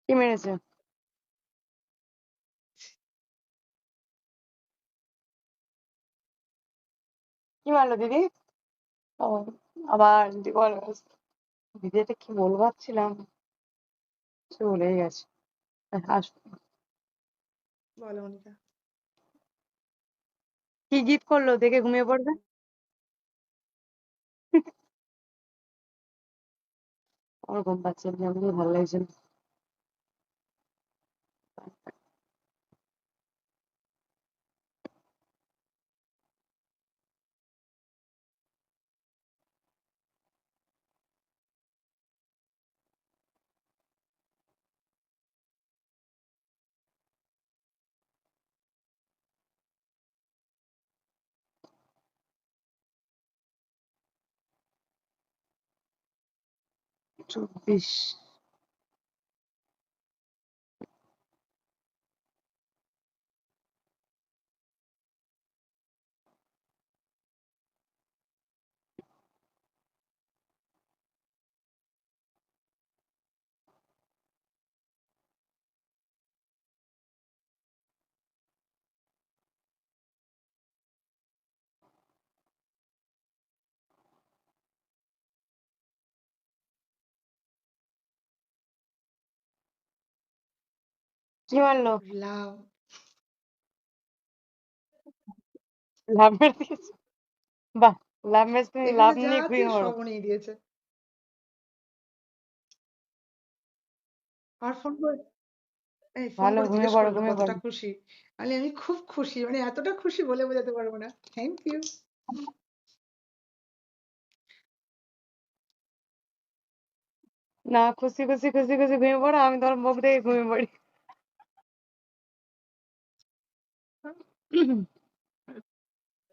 কি মেরেছে? কি মারলো দিদি? ও, আবার দিদি কল আসছে। দিদি এটা কি বলবো ভাবছিলাম, সে ভুলেই গেছে। আসো। বলো অনিকা। কি গিফট করলো দেখে ঘুমিয়ে পড়বে? আমার ঘুম পাচ্ছে, আমার ভালো লাগছে না। চব্বিশ। কি মারলো? লাভ। লাভ মেরে দিয়েছে। বাহ, লাভ ম্যাচ তুমি এখানে লাভ যা নিয়ে আছে ঘুমিয়ে পড়ো। সব উনিই দিয়েছে। আর ফোন করে ফোন ভালো, করে ঘুমিয়ে জিজ্ঞেস পড়ো করলো ঘুমিয়ে কতটা পড়ো। খুশি। আমি খুব খুশি, মানে এতটা খুশি বলে বোঝাতে পারবো না। Thank you. না, খুশি খুশি খুশি খুশি ঘুমিয়ে পড়ো, আমি তোমার মুখ দেখে ঘুমিয়ে পড়ি।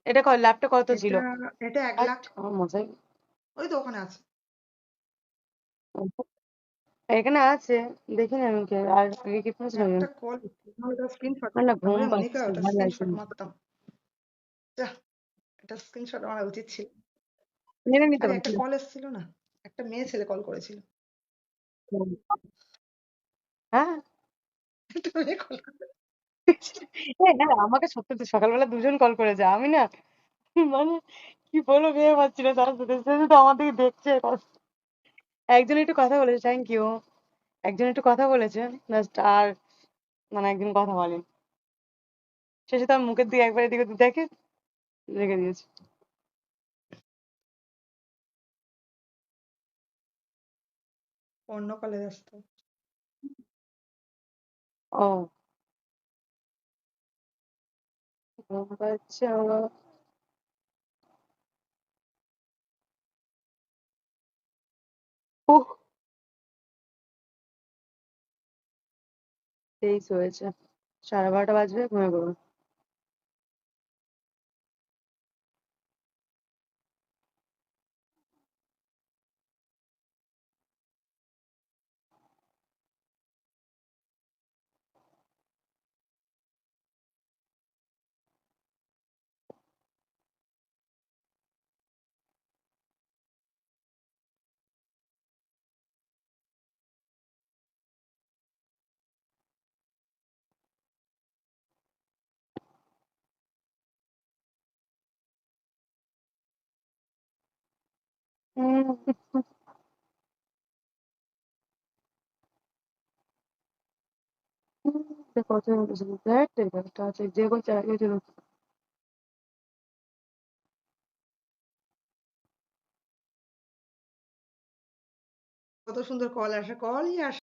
এটা ল্যাপটা কত ছিল? এটা এটা 1 লাখ। আমার মজাই। ওই তো ওখানে আছে। এখানে আছে, দেখিনি আমি কে আর আগে কি আমি করেছিল। একটা কল ওটা স্ক্রিনশট আমার না মারতাম ঘুম রে অনিকা, পাচ্ছে, ওটা ভালো লাগছে স্ক্রিনশট না। মারতাম। যা, এটা স্ক্রিনশট মারা উচিত ছিল। মেনে নিতে আরে একটা পারছিল। কল এসেছিল না, একটা মেয়ে ছেলে কল করেছিল। হ্যাঁ। একটা মেয়ে কল করে। না, আমাকে সত্যি তো সকালবেলা দুজন কল করেছে, আমি না মানে কি বলবো ভেবে পাচ্ছি না, তার সাথে সাথে তো আমার দিকে দেখছে। একজন একটু কথা বলেছে, থ্যাংক ইউ। একজন একটু কথা বলেছে জাস্ট, আর মানে একজন কথা বলেন। শেষে তার মুখের দিকে একবার এদিকে ওদিক দেখে রেখে দিয়েছে। অন্য কলে ব্যস্ত। ও, ঘুম পাচ্ছে আমার। উহ, 23 হয়েছে, 12:30 বাজবে, ঘুমিয়ে পড়বো। কত দেখ একটা আছে যে করছে আগে ছিল। কত সুন্দর কল আসে, কলই আসে।